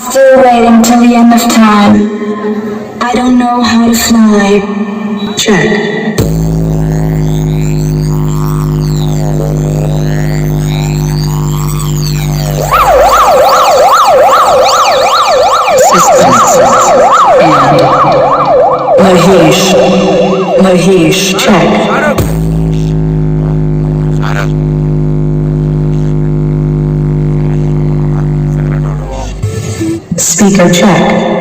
Still waiting till the end of time. I don't know how to fly. Check. Mahesh, check. Speaker check.